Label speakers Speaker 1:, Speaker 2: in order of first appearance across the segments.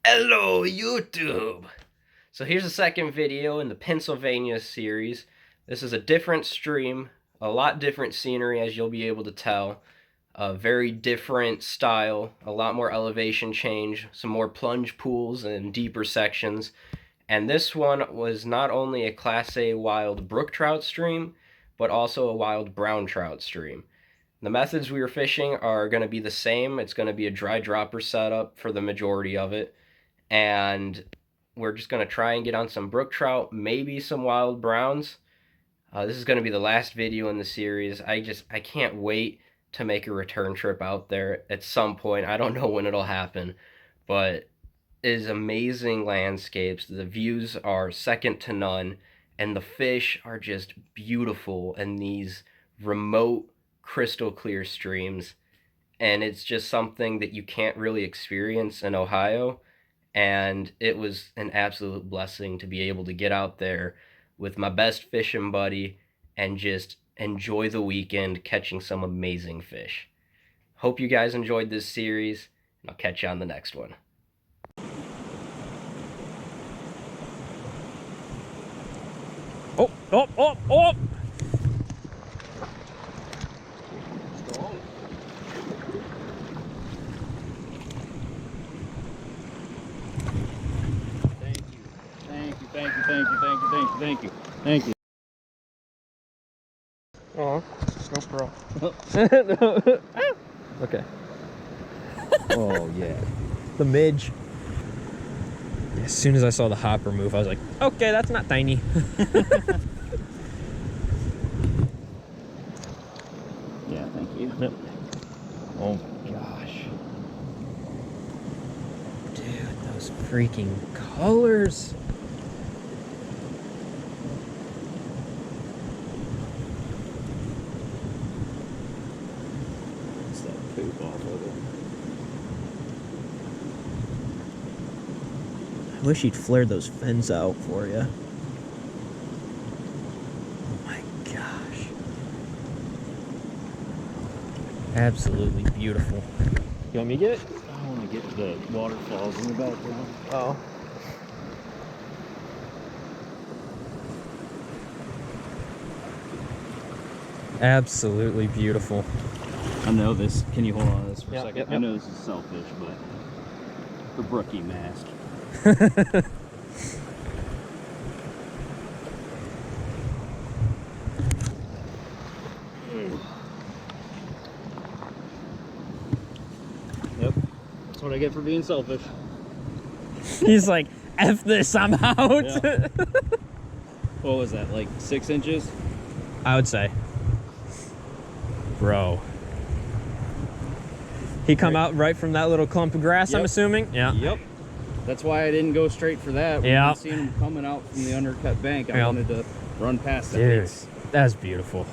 Speaker 1: Hello, YouTube! So here's the second video in the Pennsylvania series. This is a different stream, a lot different scenery as you'll be able to tell. A very different style, a lot more elevation change, some more plunge pools and deeper sections. And this one was not only a Class A wild brook trout stream, but also a wild brown trout stream. The methods we were fishing are going to be the same. It's going to be a dry dropper setup for the majority of it. And we're just going to try and get on some brook trout, maybe some wild browns. This is going to be the last video in the series. I can't wait to make a return trip out there at some point. I don't know when it'll happen, but it is amazing landscapes. The views are second to none, and the fish are just beautiful in these remote, crystal clear streams. And it's just something that you can't really experience in Ohio. And it was an absolute blessing to be able to get out there with my best fishing buddy and just enjoy the weekend catching some amazing fish. Hope you guys enjoyed this series, and I'll catch you on the next one.
Speaker 2: Oh, oh, oh, oh!
Speaker 3: Thank you. Thank you.
Speaker 2: Oh, GoPro. Okay.
Speaker 3: Oh, yeah.
Speaker 2: The midge. As soon as I saw the hopper move, I was like, okay, that's not tiny.
Speaker 3: Yeah, thank you.
Speaker 2: Yep.
Speaker 3: Oh, gosh.
Speaker 2: Dude, those freaking colors.
Speaker 3: It's that poop off of it.
Speaker 2: I wish he'd flared those fins out for you. Oh my gosh. Absolutely beautiful. You want me to get it?
Speaker 3: I want to get the waterfalls in the background.
Speaker 2: Oh. Absolutely beautiful.
Speaker 3: I know this. Can you hold on to this for a
Speaker 2: Yep,
Speaker 3: second?
Speaker 2: yep,
Speaker 3: I
Speaker 2: yep.
Speaker 3: know this is selfish, but the brookie mask. Yep. That's what I get for being selfish.
Speaker 2: He's like, F this, I'm out.
Speaker 3: Yeah. What was that, like 6 inches?
Speaker 2: I would say. Bro. He come out right from that little clump of grass, I'm
Speaker 3: Yep.
Speaker 2: assuming? Yeah.
Speaker 3: Yep. That's why I didn't go straight for that. When
Speaker 2: Yeah.
Speaker 3: I seen him coming out from the undercut bank, I
Speaker 2: Yep.
Speaker 3: wanted to run past the
Speaker 2: Dude,
Speaker 3: face.
Speaker 2: that's beautiful.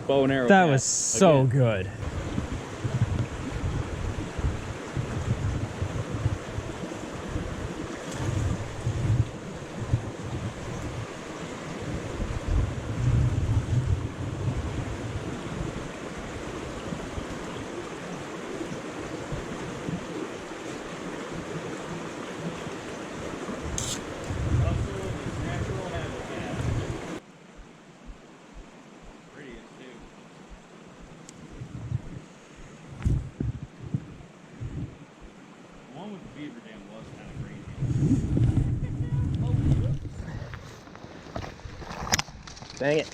Speaker 3: Bow and arrow.
Speaker 2: That
Speaker 3: cast
Speaker 2: was so
Speaker 3: again.
Speaker 2: good. Dang it.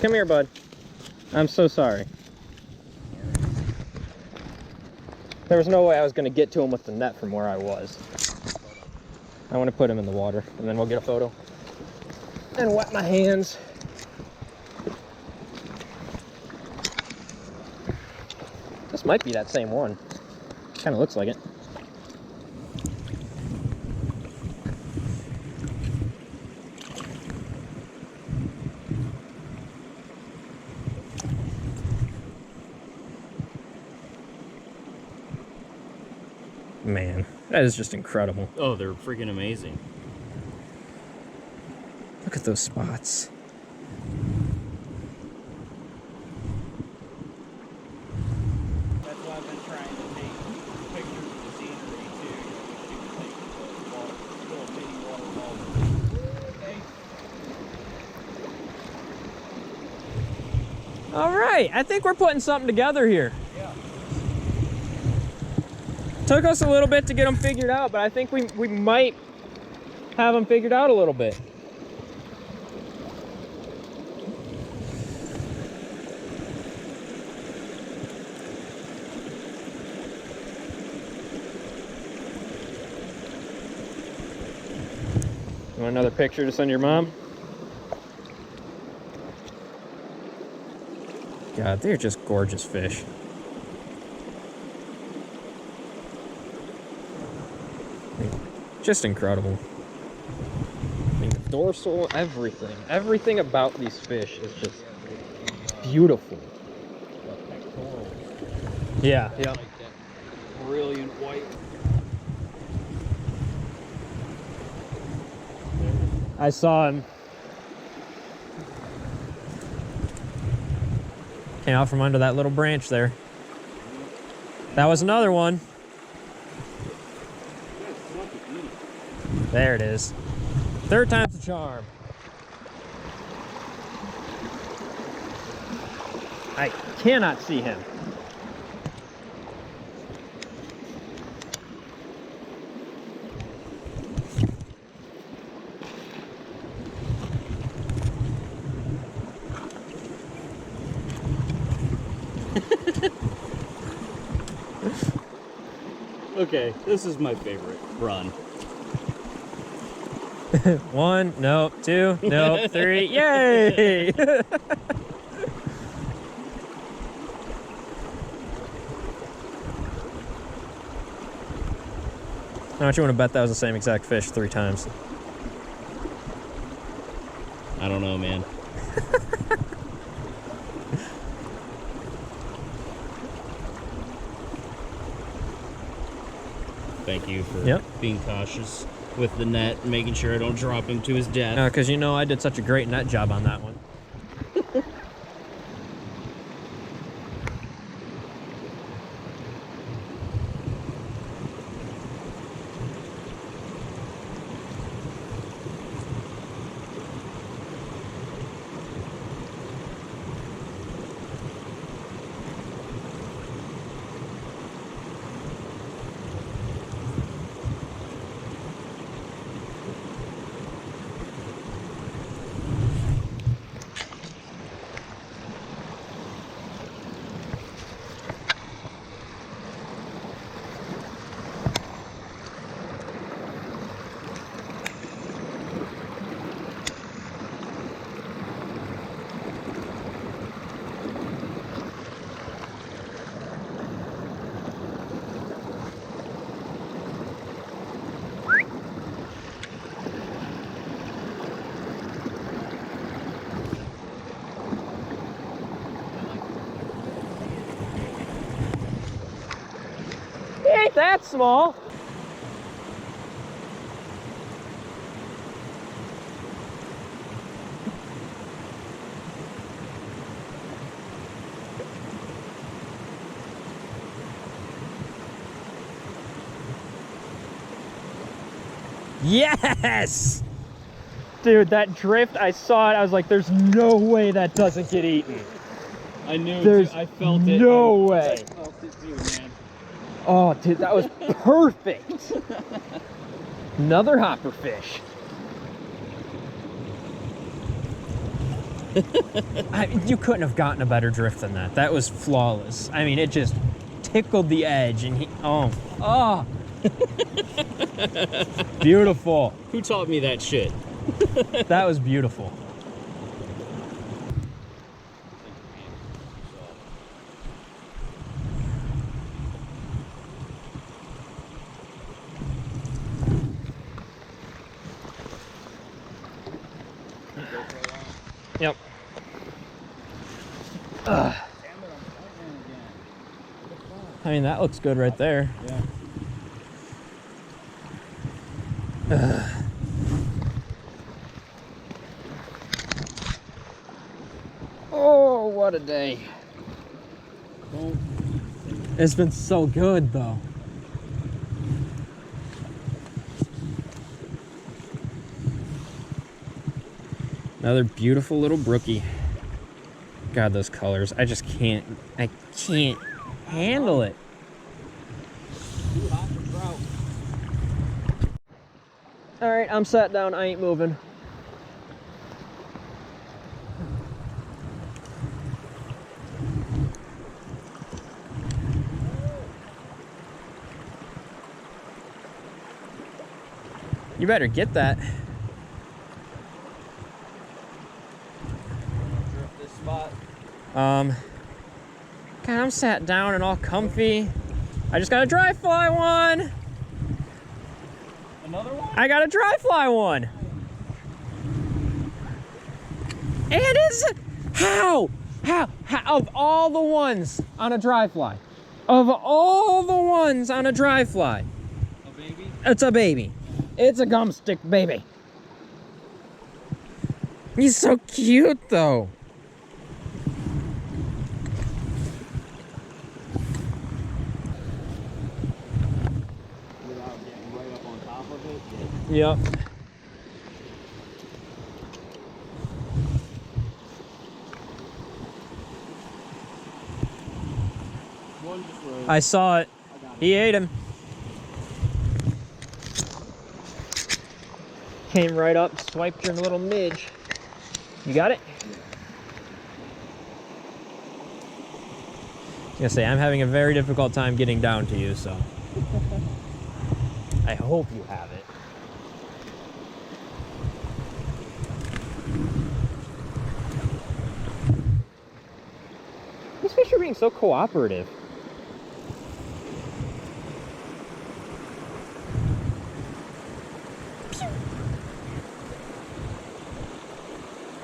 Speaker 2: Come here, bud. I'm so sorry. There was no way I was going to get to him with the net from where I was. I want to put him in the water, and then we'll get a photo. And wet my hands. This might be that same one. Kind of looks like it. Man, that is just incredible.
Speaker 3: Oh, they're freaking amazing.
Speaker 2: Look at those spots.
Speaker 3: That's why I've been trying to take pictures of the scenery too.
Speaker 2: All right, I think we're putting something together here.
Speaker 3: Yeah.
Speaker 2: Took us a little bit to get them figured out, but I think we might have them figured out a little bit. You want another picture to send your mom? God, they're just gorgeous fish. Just incredible. I mean, the dorsal, everything about these fish is just beautiful. Yeah, yeah.
Speaker 3: Like that brilliant white.
Speaker 2: I saw him. Came out from under that little branch there. That was another one. There it is. Third time's the charm. I cannot see him.
Speaker 3: Okay, this is my favorite run.
Speaker 2: One, nope, two, nope, three, yay! How much you want to bet that was the same exact fish 3 times?
Speaker 3: I don't know, man. Thank you for being cautious with the net and making sure I don't drop him to his death.
Speaker 2: No, because you know I did such a great net job on that one. Ain't that small? Yes! Dude, that drift, I saw it, I was like, there's no way that doesn't get eaten.
Speaker 3: I knew.
Speaker 2: There's
Speaker 3: I felt it.
Speaker 2: no way.
Speaker 3: I felt it too, man.
Speaker 2: Oh, dude, that was perfect. Another hopper fish. You couldn't have gotten a better drift than that. That was flawless. I mean, it just tickled the edge, and oh. Beautiful.
Speaker 3: Who taught me that shit?
Speaker 2: That was beautiful. Yep. I mean, that looks good right there.
Speaker 3: Yeah.
Speaker 2: Oh, what a day. It's been so good, though. Another beautiful little brookie. God, those colors. I just can't. I can't handle it.
Speaker 3: Too hot for trout.
Speaker 2: All right, I'm sat down. I ain't moving. You better get that.
Speaker 3: This spot.
Speaker 2: God, I'm sat down and all comfy. I just got a dry fly one.
Speaker 3: Another one?
Speaker 2: I got a dry fly one. And it's how of all the ones on a dry fly, of all the ones on a dry fly,
Speaker 3: A baby?
Speaker 2: it's a baby. It's a gum stick baby. He's so cute though.
Speaker 3: Without getting right up on top of it.
Speaker 2: Yep.
Speaker 3: One just rose.
Speaker 2: I saw it. He ate him. Came right up, swiped your little midge. You got it? I was gonna say, I'm having a very difficult time getting down to you, so. I hope you have it. These fish are being so cooperative.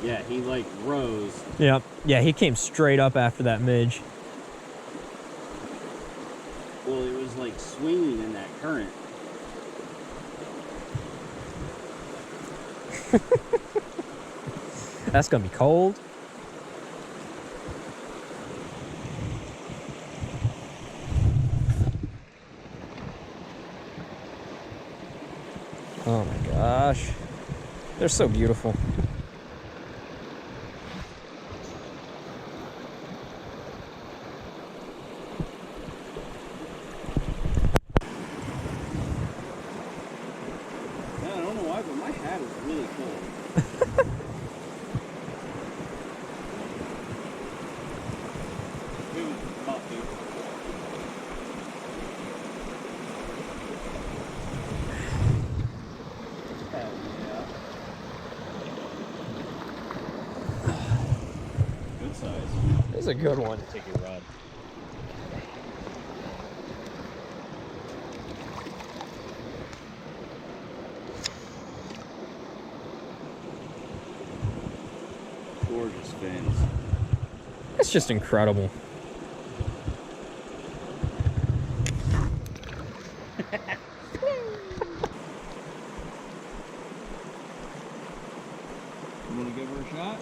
Speaker 3: Yeah, he like rose.
Speaker 2: Yep. Yeah, he came straight up after that midge.
Speaker 3: Well, it was like swinging in that current.
Speaker 2: That's gonna be cold. Oh my gosh. They're so beautiful.
Speaker 3: Yeah, I don't know why, but my hat is really cold. It was tough, dude. Hell yeah. Good size.
Speaker 2: This is a good one.
Speaker 3: Take your rod. Gorgeous fins.
Speaker 2: It's just incredible.
Speaker 3: You want to give her a shot?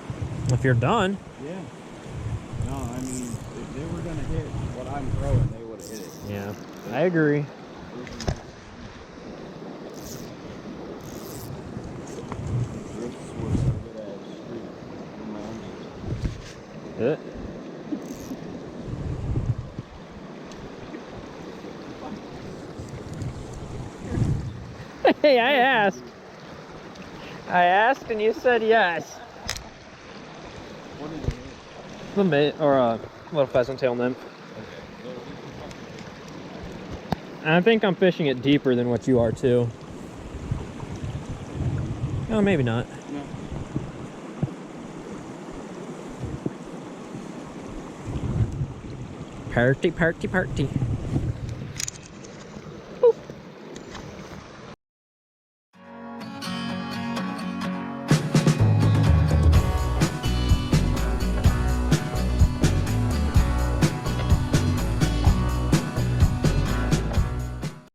Speaker 2: If you're done.
Speaker 3: Yeah. No, I mean, if they were going to hit what I'm throwing, they would have hit it.
Speaker 2: Yeah, I agree.
Speaker 3: Drifts were so good at street in my own game.
Speaker 2: Hey, I asked. I asked and you said yes.
Speaker 3: What did you hit?
Speaker 2: The mate or a little pheasant tail nymph. I think I'm fishing it deeper than what you are too. No, maybe not.
Speaker 3: No.
Speaker 2: Party, party, party.